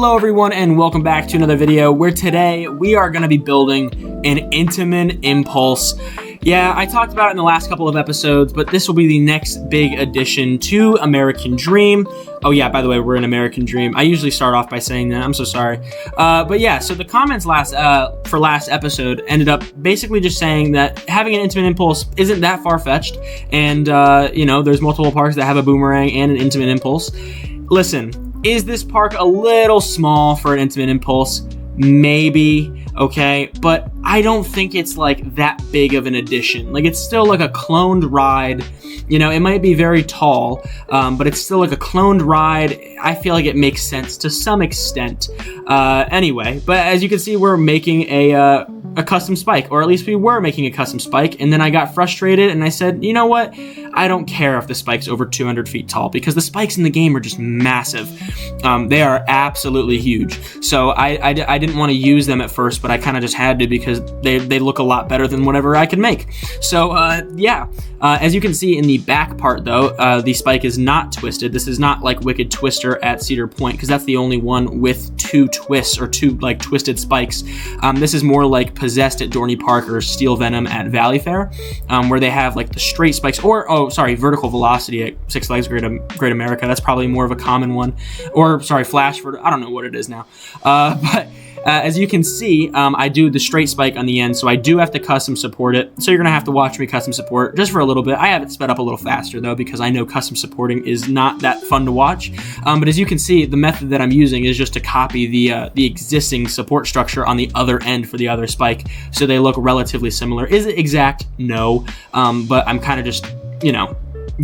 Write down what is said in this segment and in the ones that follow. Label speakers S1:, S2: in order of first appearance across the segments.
S1: Hello everyone and welcome back to another video where today we are going to be building an Intamin Impulse. Yeah, I talked about it in the last couple of episodes, but this will be the next big addition to American Dream. Oh yeah, by the way, we're in American Dream. I usually start off by saying that. I'm so sorry. But yeah, so the comments for last episode ended up basically just saying that having an Intamin Impulse isn't that far-fetched. And, there's multiple parks that have a boomerang and an Intamin Impulse. Listen, is this park a little small for an Intamin Impulse? Maybe, okay, but I don't think it's like that big of an addition. Like, it's still like a cloned ride. You know, it might be very tall, but it's still like a cloned ride. I feel like it makes sense to some extent. Anyway, but as you can see, we're making a custom spike, or at least we were making a custom spike, and then I got frustrated and I said, you know what? I don't care if the spike's over 200 feet tall, because the spikes in the game are just massive. They are absolutely huge. So I didn't want to use them at first, but I kind of just had to because they look a lot better than whatever I could make. So yeah, as you can see in the back part though, the spike is not twisted. This is not like Wicked Twister at Cedar Point, because that's the only one with two twists or two like twisted spikes. This is more like Possessed at Dorney Park or Steel Venom at Valley Fair, where they have like the straight spikes, or Vertical Velocity at Six Flags Great America. That's probably more of a common one. Or Flash, I don't know what it is now. But as you can see, I do the straight spike on the end, so I do have to custom support it. So you're gonna have to watch me custom support just for a little bit. I have it sped up a little faster though, because I know custom supporting is not that fun to watch. But as you can see, the method that I'm using is just to copy the existing support structure on the other end for the other spike, so they look relatively similar. Is it exact? No, but I'm kind of just,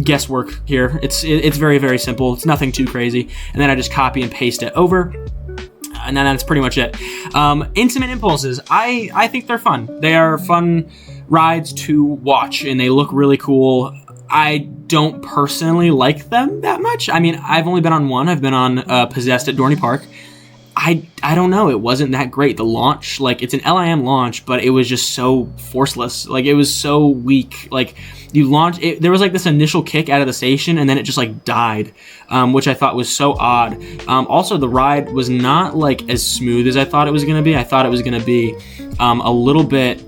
S1: guesswork here. It's very, very simple. It's nothing too crazy. And then I just copy and paste it over. And then that's pretty much it. Intamin Impulses, I think they're fun. They are fun rides to watch, and they look really cool. I don't personally like them that much. I mean, I've only been on one. I've been on Possessed at Dorney Park. I don't know. It wasn't that great. The launch, like, it's an LIM launch, but it was just so forceless. Like, it was so weak. Like, you launch it, there was like this initial kick out of the station, and then it just like died, which I thought was so odd. Also, the ride was not like as smooth as I thought it was going to be. I thought it was going to be a little bit,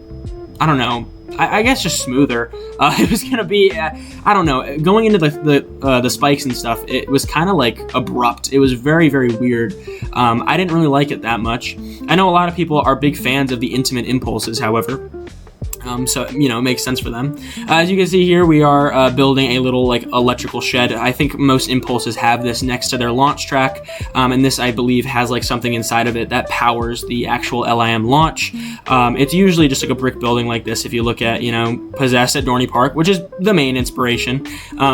S1: I don't know, I guess just smoother. It was gonna be, I don't know, going into the spikes and stuff, it was kind of like abrupt. It was very, very weird. I didn't really like it that much. I know a lot of people are big fans of the Intamin Impulses, however. So, it makes sense for them. As you can see here, we are building a little, like, electrical shed. I think most Impulses have this next to their launch track, and this, I believe, has, like, something inside of it that powers the actual LIM launch. It's usually just, like, a brick building like this if you look at, Possessed at Dorney Park, which is the main inspiration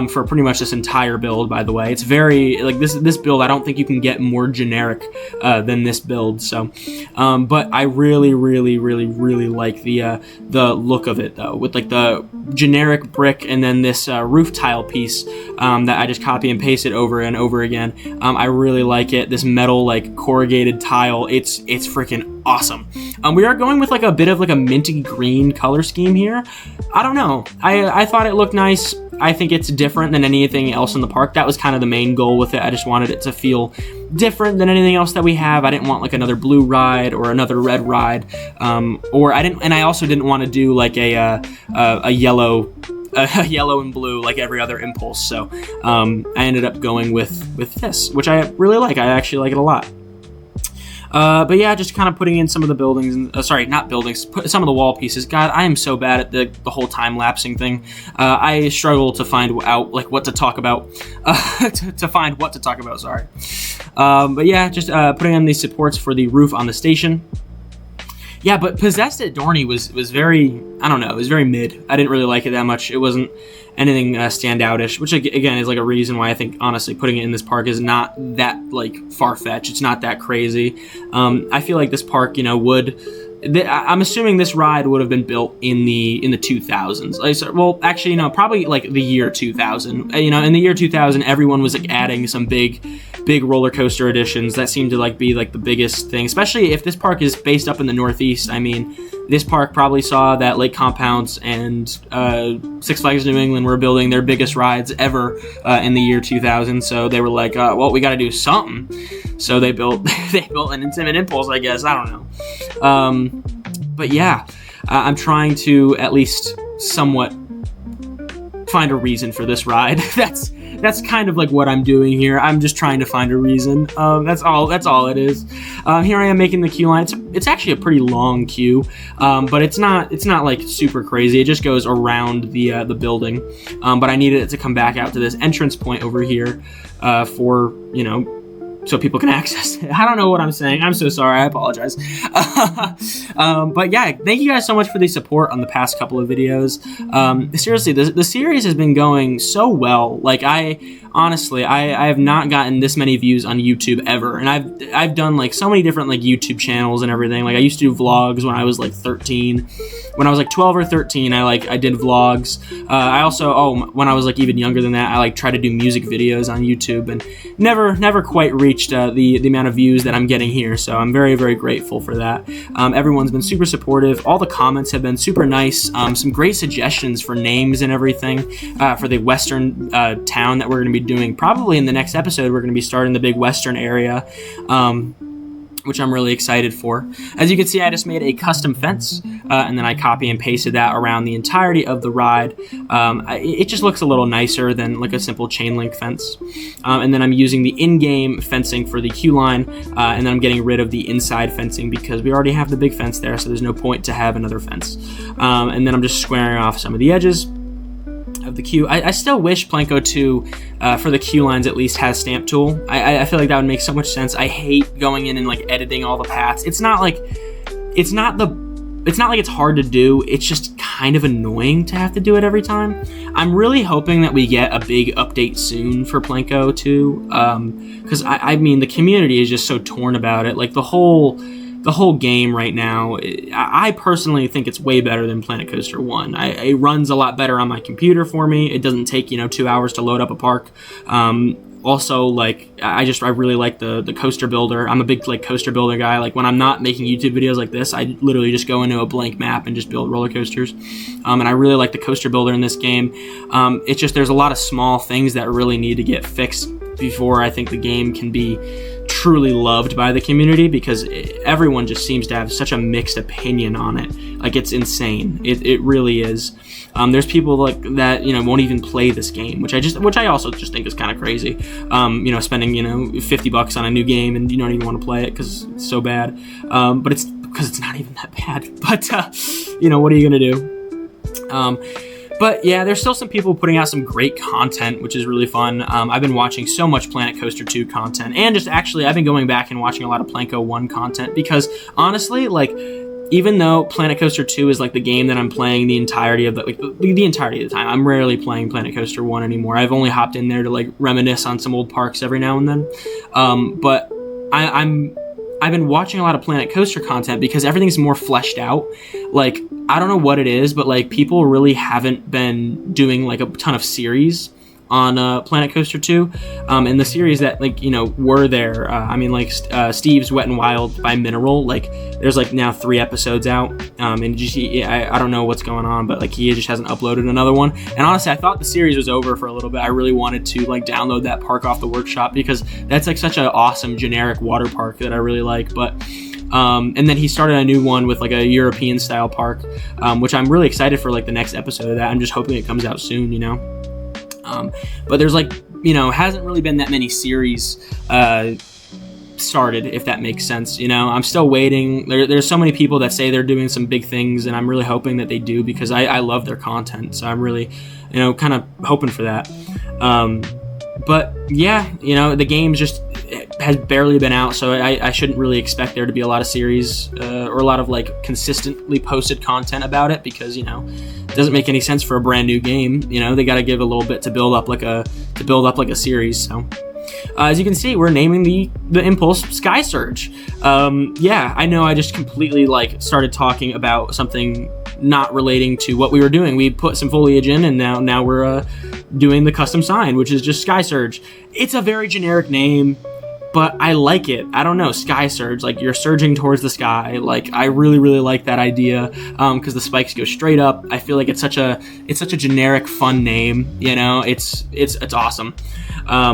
S1: for pretty much this entire build, by the way. It's very, like, this build, I don't think you can get more generic than this build, so. But I really, really, really, really like the look of it though, with like the generic brick and then this roof tile piece that I just copy and paste it over and over again. I really like it. This metal like corrugated tile, it's freaking awesome. We are going with like a bit of like a minty green color scheme here. I don't know, I thought it looked nice. I think it's different than anything else in the park. That was kind of the main goal with it. I just wanted it to feel different than anything else that we have. I didn't want like another blue ride or another red ride, I also didn't want to do like a yellow and blue like every other Impulse. So I ended up going with this, which I really like. I actually like it a lot. But yeah, just kind of putting in some of the buildings, and, not buildings, some of the wall pieces. God, I am so bad at the whole time-lapsing thing. I struggle to find out, like, what to talk about, to find what to talk about, sorry. But yeah, just putting in these supports for the roof on the station. Yeah, but Possessed at Dorney was very, I don't know, it was very mid. I didn't really like it that much. It wasn't anything standout-ish, which again is like a reason why I think honestly putting it in this park is not that like far-fetched. It's not that crazy. I feel like this park, I'm assuming this ride would have been built in the 2000s. Well, actually, probably like the year 2000. In the year 2000, everyone was like adding some big big roller coaster additions. That seem to like be like the biggest thing, especially if this park is based up in the Northeast. I mean, this park probably saw that Lake Compounce and Six Flags New England were building their biggest rides ever in the year 2000. So they were like, well, we got to do something. So they built an Intamin Impulse, I guess. I don't know. But yeah, I'm trying to at least somewhat find a reason for this ride. That's kind of like what I'm doing here. I'm just trying to find a reason. That's all it is. Here I am making the queue line. It's actually a pretty long queue, but it's not like super crazy. It just goes around the building. But I needed it to come back out to this entrance point over here for, so people can access it. I don't know what I'm saying. I'm so sorry. I apologize. But yeah, thank you guys so much for the support on the past couple of videos. Seriously, the series has been going so well. Like, I have not gotten this many views on YouTube ever. And I've done like so many different like YouTube channels and everything. Like, I used to do vlogs when I was like 13. When I was like 12 or 13, I did vlogs. I also, when I was like even younger than that, I like tried to do music videos on YouTube and never quite reached the amount of views that I'm getting here. So I'm very, very grateful for that. Everyone's been super supportive. All the comments have been super nice. Some great suggestions for names and everything for the western town that we're going to be doing. Probably in the next episode, we're going to be starting the big western area. Which I'm really excited for. As you can see, I just made a custom fence, and then I copy and pasted that around the entirety of the ride. It just looks a little nicer than like a simple chain link fence. And then I'm using the in-game fencing for the queue line, and then I'm getting rid of the inside fencing because we already have the big fence there, so there's no point to have another fence. And then I'm just squaring off some of the edges of the queue. I still wish Planko 2 for the queue lines at least has stamp tool. I feel like that would make so much sense. I hate going in and like editing all the paths. It's not like it's hard to do. It's just kind of annoying to have to do it every time. I'm really hoping that we get a big update soon for Planko 2, because I mean the community is just so torn about it. Like the whole game right now, I personally think it's way better than Planet Coaster 1. It runs a lot better on my computer for me. It doesn't take 2 hours to load up a park. Also, like, I really like the coaster builder. I'm a big like coaster builder guy. Like, when I'm not making YouTube videos like this, I literally just go into a blank map and just build roller coasters. And I really like the coaster builder in this game. It's just there's a lot of small things that really need to get fixed before I think the game can be truly loved by the community, because everyone just seems to have such a mixed opinion on it. Like, it's insane. It really is. There's people like that, won't even play this game, which I also just think is kind of crazy. Spending, $50 on a new game and you don't even want to play it because it's so bad. But it's because it's not even that bad. But, what are you going to do? But yeah, there's still some people putting out some great content, which is really fun. I've been watching so much Planet Coaster 2 content, and just actually I've been going back and watching a lot of Planko 1 content, because honestly, like, even though Planet Coaster 2 is like the game that I'm playing the entirety of the entirety of the time, I'm rarely playing Planet Coaster 1 anymore. I've only hopped in there to like reminisce on some old parks every now and then. But I've been watching a lot of Planet Coaster content because everything's more fleshed out. Like, I don't know what it is, but like people really haven't been doing like a ton of series on Planet Coaster 2. And the series that were there, Steve's Wet and Wild by Mineral, like there's like now 3 episodes out. And just, I don't know what's going on, but like he just hasn't uploaded another one. And honestly, I thought the series was over for a little bit. I really wanted to like download that park off the workshop, because that's like such an awesome generic water park that I really like. But and then he started a new one with like a European style park, which I'm really excited for, like the next episode of that. I'm just hoping it comes out soon, but there's like, hasn't really been that many series started, if that makes sense. I'm still waiting. There's so many people that say they're doing some big things, and I'm really hoping that they do, because I love their content. So I'm really, kind of hoping for that. But yeah, the game's just has barely been out, so I shouldn't really expect there to be a lot of series or a lot of like consistently posted content about it, because it doesn't make any sense for a brand new game. They got to give a little bit to build up like a series. So as you can see, we're naming the Impulse Sky Surge. Yeah, I know I just completely like started talking about something not relating to what we were doing. We put some foliage in, and now we're doing the custom sign, which is just Sky Surge. It's a very generic name. but I like it. I don't know, sky surge, like you're surging towards the sky. Like I really, really like that idea, because the spikes go straight up. I feel like it's such a generic, fun name. You know, it's awesome.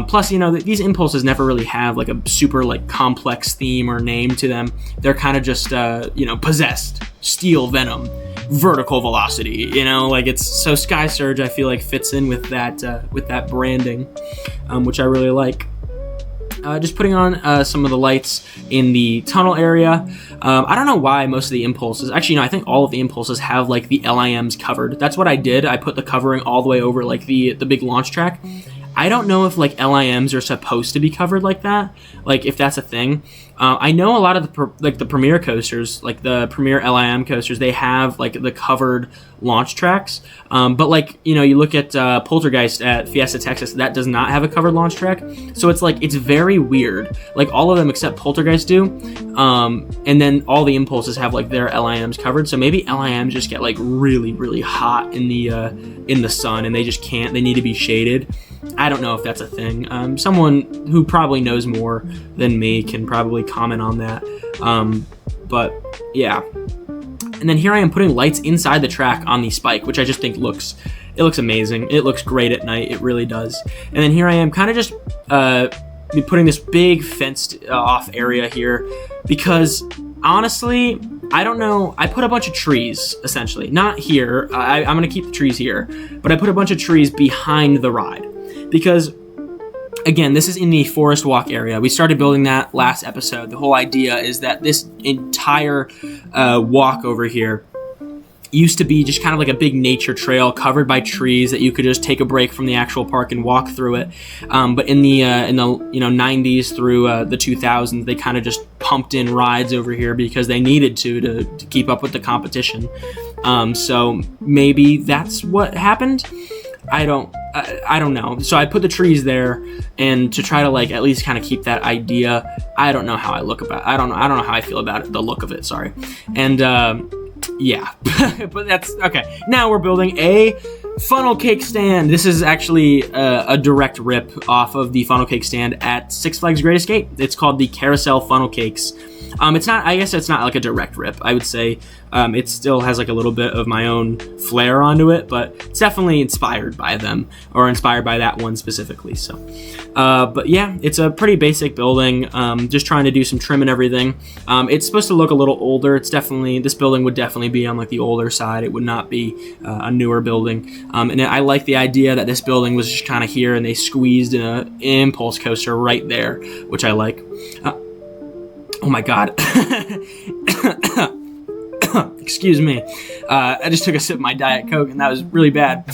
S1: Plus, you know, these impulses never really have like a super like complex theme or name to them. They're kind of just you know, possessed, steel venom, vertical velocity, you know, like it's so sky surge I feel like fits in with that branding, which I really like. Just putting on some of the lights in the tunnel area. I don't know why most of the impulses, actually, no, I think all of the impulses have like the LIMs covered. That's what I did. I put the covering all the way over like the big launch track. I don't know if like LIMs are supposed to be covered like that, like if that's a thing. I know a lot of the Premier coasters, like the Premier LIM coasters, they have like the covered launch tracks. But like, you know, you look at Poltergeist at Fiesta Texas, that does not have a covered launch track. So it's like, it's very weird. Like all of them except Poltergeist do. And then all the impulses have like their LIMs covered. So maybe LIMs just get like really, really hot in the sun and they just can't, they need to be shaded. I don't know if that's a thing. Someone who probably knows more than me can probably comment on that. But yeah. And then here I am putting lights inside the track on the spike, which I just think looks amazing. It looks great at night. It really does. And then here I am kind of just putting this big fenced off area here because honestly, I don't know. I put a bunch of trees, essentially. Not here. I'm going to keep the trees here. But I put a bunch of trees behind the ride. Because, again, this is in the forest walk area. We started building that last episode. The whole idea is that this entire walk over here used to be just kind of like a big nature trail covered by trees that you could just take a break from the actual park and walk through it. But in the you know 90s through the 2000s, they kind of just pumped in rides over here because they needed to keep up with the competition. So maybe that's what happened. I don't know. So I put the trees there, and to try to like at least kind of keep that idea. I don't know how I look about it. I don't know how I feel about it. The look of it. Sorry. And yeah, but that's okay. Now we're building a funnel cake stand. This is actually a direct rip off of the funnel cake stand at Six Flags Great Escape. It's called the Carousel Funnel Cakes. It's not, I guess it's not like a direct rip. I would say it still has like a little bit of my own flair onto it, but it's definitely inspired by them, or inspired by that one specifically. So, but yeah, it's a pretty basic building. Just trying to do some trim and everything. It's supposed to look a little older. This building would definitely be on like the older side. It would not be a newer building. And I like the idea that this building was just kind of here and they squeezed an impulse coaster right there, which I like. Oh my God. Excuse me. I just took a sip of my Diet Coke and that was really bad.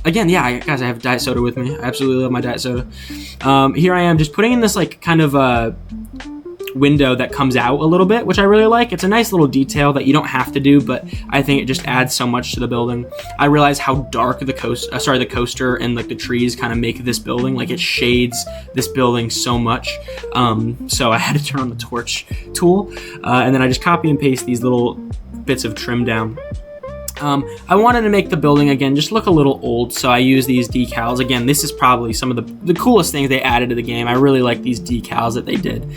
S1: Again, yeah, guys, I have Diet Soda with me. I absolutely love my Diet Soda. Here I am just putting in this like kind of window that comes out a little bit, which I really like. It's a nice little detail that you don't have to do, but I think it just adds so much to the building. I realize how dark the coaster and like the trees kind of make this building. Like it shades this building so much. So I had to turn on the torch tool, and then I just copy and paste these little bits of trim down. I wanted to make the building, again, just look a little old, so I use these decals. Again, this is probably some of the coolest things they added to the game. I really like these decals that they did.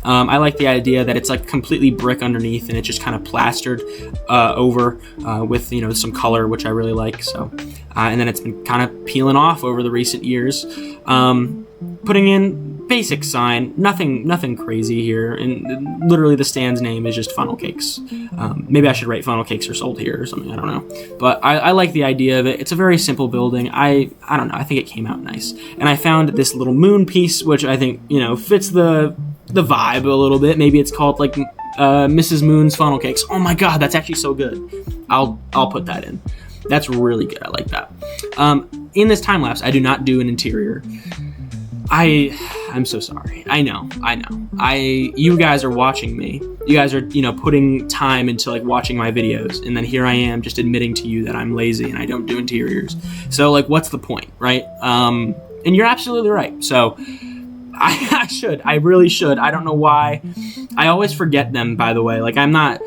S1: I like the idea that it's like completely brick underneath and it's just kind of plastered over with, you know, some color, which I really like. So, and then it's been kind of peeling off over the recent years. Putting in basic sign, nothing crazy here, and literally the stand's name is just Funnel Cakes. Maybe I should write Funnel Cakes are sold here or something, I don't know. But I like the idea of it. It's a very simple building. I don't know, I think it came out nice. And I found this little moon piece, which I think, you know, fits the vibe a little bit. Maybe it's called like Mrs. Moon's Funnel Cakes. Oh my God, that's actually so good. I'll put that in. That's really good, I like that. In this time lapse, I do not do an interior. I'm so sorry. I know. You guys are watching me. You guys are, you know, putting time into like watching my videos, and then here I am just admitting to you that I'm lazy and I don't do interiors. So like, what's the point, right? And you're absolutely right. So I really should. I don't know why. I always forget them, by the way. Like I'm not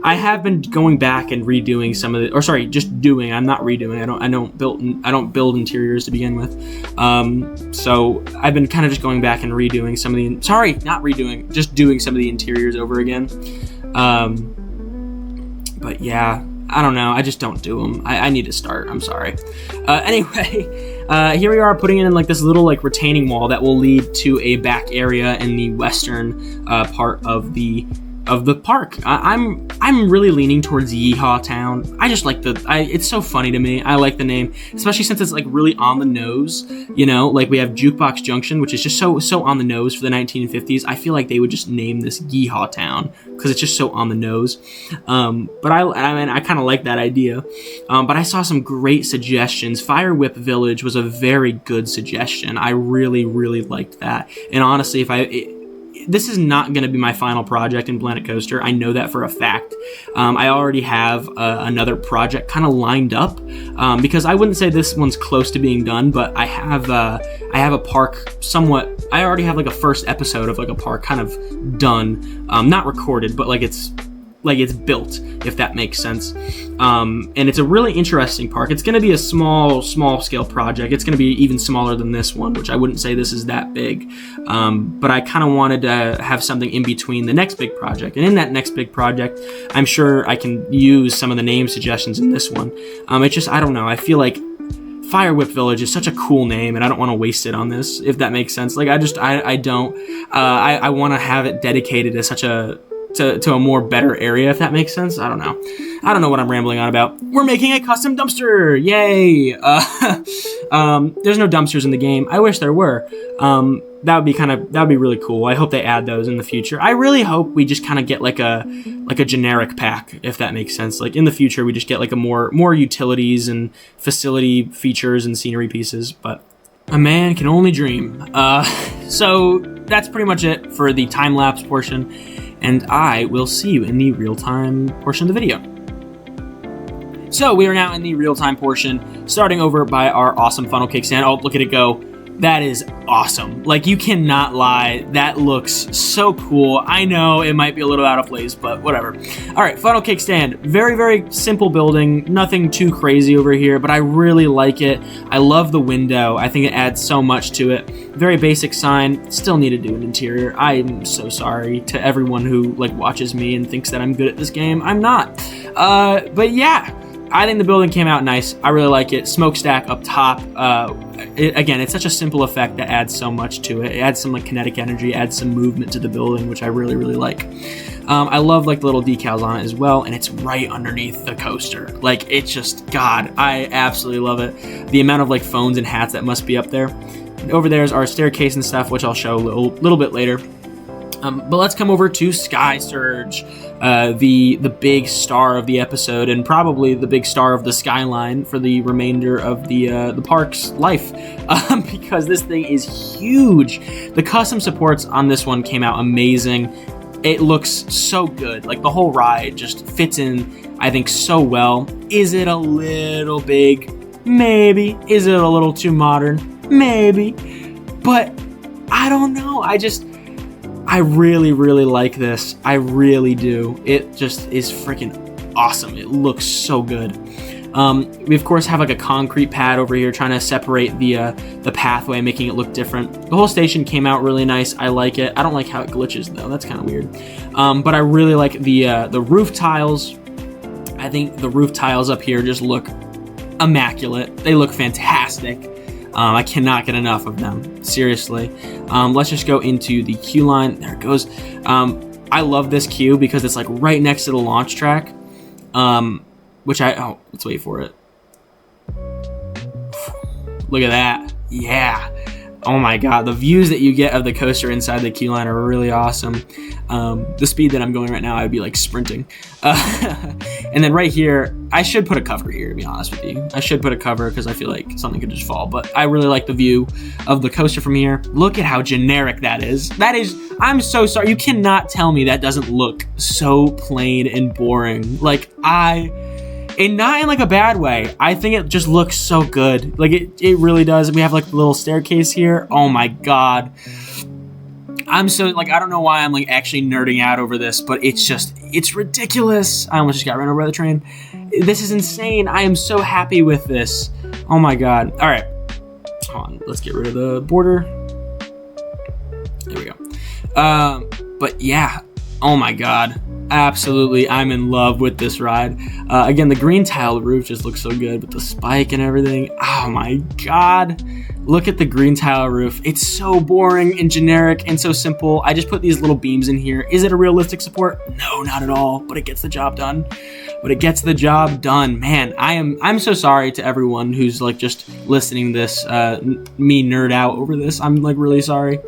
S1: I have been going back and redoing some of the, or sorry, just doing. I'm not redoing. I don't build interiors to begin with. So I've been kind of just going back and redoing some of the. Sorry, not redoing. Just doing some of the interiors over again. But yeah, I don't know. I just don't do them. I need to start. I'm sorry. Anyway, here we are putting in like this little like retaining wall that will lead to a back area in the western part of the park. I'm really leaning towards Yeehaw Town. I just like it's so funny to me. I like the name, especially since it's like really on the nose, you know, like we have Jukebox Junction, which is just so on the nose for the 1950s. I feel like they would just name this Yeehaw Town because it's just so on the nose. But I kind of like that idea. But I saw some great suggestions. Fire Whip Village was a very good suggestion. I really, really liked that. And honestly, this is not going to be my final project in Planet Coaster. I know that for a fact. I already have another project kind of lined up because I wouldn't say this one's close to being done, but I have a park somewhat. I already have like a first episode of like a park kind of done, not recorded, but like it's built, if that makes sense. And it's a really interesting park. It's going to be a small scale project. It's going to be even smaller than this one, which I wouldn't say this is that big. But I kind of wanted to have something in between the next big project. And in that next big project, I'm sure I can use some of the name suggestions in this one. It's just, I don't know. I feel like Fire Whip Village is such a cool name, and I don't want to waste it on this, if that makes sense. Like, I want to have it dedicated to a more better area, if that makes sense. I don't know what I'm rambling on about. We're making a custom dumpster. Yay. There's no dumpsters in the game. I wish there were. That would be really cool. I hope they add those in the future. I really hope we just kind of get like a generic pack, if that makes sense. Like in the future, we just get like a more utilities and facility features and scenery pieces, but a man can only dream. So that's pretty much it for the time-lapse portion. And I will see you in the real-time portion of the video. So we are now in the real-time portion, starting over by our awesome funnel cake stand. Oh, look at it go. That is awesome. Like, you cannot lie. That looks so cool. I know it might be a little out of place, but whatever. All right, funnel cake stand. Very, very simple building. Nothing too crazy over here, but I really like it. I love the window. I think it adds so much to it. Very basic sign. Still need to do an interior. I'm so sorry to everyone who like watches me and thinks that I'm good at this game. I'm not. But yeah. I think the building came out nice. I really like it. Smokestack up top. Again, it's such a simple effect that adds so much to it. It adds some like kinetic energy, adds some movement to the building, which I really, really like. I love like the little decals on it as well, and it's right underneath the coaster. Like, it's just, God, I absolutely love it. The amount of like phones and hats that must be up there. And over there is our staircase and stuff, which I'll show a little bit later. But let's come over to Sky Surge, the big star of the episode, and probably the big star of the skyline for the remainder of the park's life, because this thing is huge. The custom supports on this one came out amazing. It looks so good. Like, the whole ride just fits in, I think, so well. Is it a little big? Maybe. Is it a little too modern? Maybe. But I don't know. I really, really like this. I really do. It just is freaking awesome. It looks so good. We of course have like a concrete pad over here trying to separate the pathway, making it look different. The whole station came out really nice. I like it. I don't like how it glitches though. That's kind of weird. But I really like the roof tiles. I think the roof tiles up here just look immaculate. They look fantastic. I cannot get enough of them. Seriously. Let's just go into the queue line. There it goes. I love this queue because it's like right next to the launch track. Let's wait for it. Look at that. Yeah. Oh my God. The views that you get of the coaster inside the queue line are really awesome. The speed that I'm going right now, I'd be like sprinting. And then right here, I should put a cover here, to be honest with you. I should put a cover because I feel like something could just fall. But I really like the view of the coaster from here. Look at how generic that is. I'm so sorry. You cannot tell me that doesn't look so plain and boring. Like, and not in like a bad way. I think it just looks so good. Like, it really does. We have like the little staircase here. Oh my God. I'm so, like, I don't know why I'm, like, actually nerding out over this, but it's ridiculous. I almost just got run over by the train. This is insane. I am so happy with this. Oh my God. All right. Hold on. Let's get rid of the border. There we go. But yeah. Oh my God. Absolutely. I'm in love with this ride. Again, the green tile roof just looks so good with the spike and everything. Oh my God. Look at the green tile roof. It's so boring and generic and so simple. I just put these little beams in here. Is it a realistic support? No, not at all, but it gets the job done. Man, I'm so sorry to everyone who's like just listening to this, me nerd out over this. I'm like really sorry.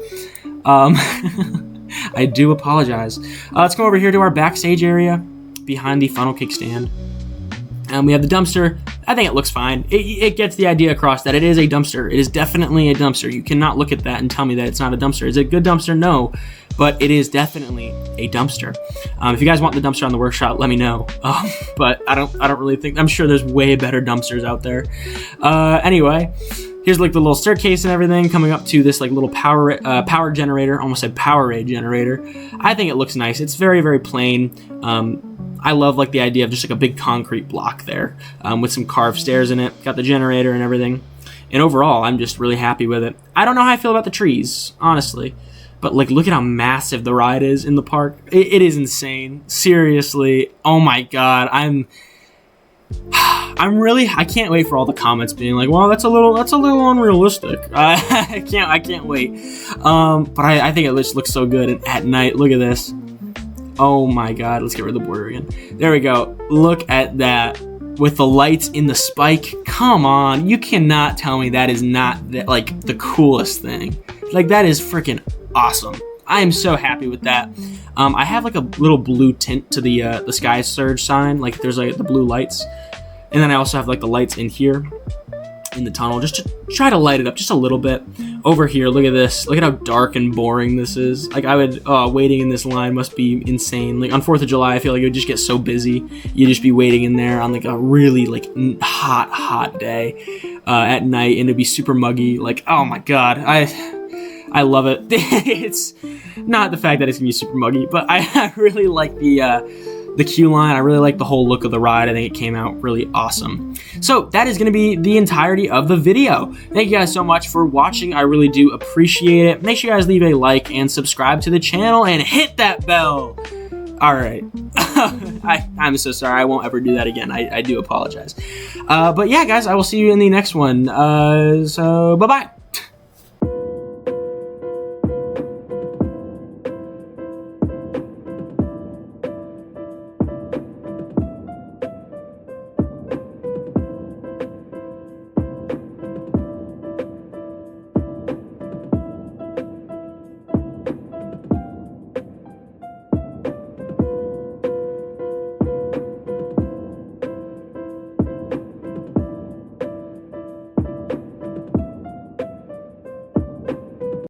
S1: I do apologize. Let's go over here to our backstage area behind the funnel kickstand. We have the dumpster. I think it looks fine. It gets the idea across that it is a dumpster. It is definitely a dumpster. You cannot look at that and tell me that it's not a dumpster. Is it a good dumpster? No, but it is definitely a dumpster. If you guys want the dumpster on the workshop, let me know. But I don't really think. I'm sure there's way better dumpsters out there. Anyway. Here's like the little staircase and everything coming up to this like little power generator. Almost said Powerade generator. I think it looks nice. It's very, very plain. I love like the idea of just like a big concrete block there with some carved stairs in it. Got the generator and everything. And overall, I'm just really happy with it. I don't know how I feel about the trees, honestly. But like, look at how massive the ride is in the park. It is insane. Seriously. Oh my God. I can't wait for all the comments being like, well, that's a little unrealistic. I can't wait. But I think it just looks so good. And at night, look at this. Oh my God, let's get rid of the border again. There we go. Look at that with the lights in the spike. Come on, you cannot tell me that is not like the coolest thing. Like that is freaking awesome. I am so happy with that. I have like a little blue tint to the Sky Surge sign. Like there's like the blue lights. And then I also have like the lights in here in the tunnel just to try to light it up just a little bit. Over here, look at this. Look at how dark and boring this is. Like waiting in this line must be insane. Like on 4th of July, I feel like it would just get so busy. You'd just be waiting in there on like a really like hot day at night, and it'd be super muggy. Like, oh my God, I love it. It's not the fact that it's gonna be super muggy, but I really like the queue line. I really like the whole look of the ride. I think it came out really awesome. So that is going to be the entirety of the video. Thank you guys so much for watching. I really do appreciate it. Make sure you guys leave a like and subscribe to the channel and hit that bell. All right. I'm so sorry. I won't ever do that again. I do apologize. But yeah, guys, I will see you in the next one. So bye-bye.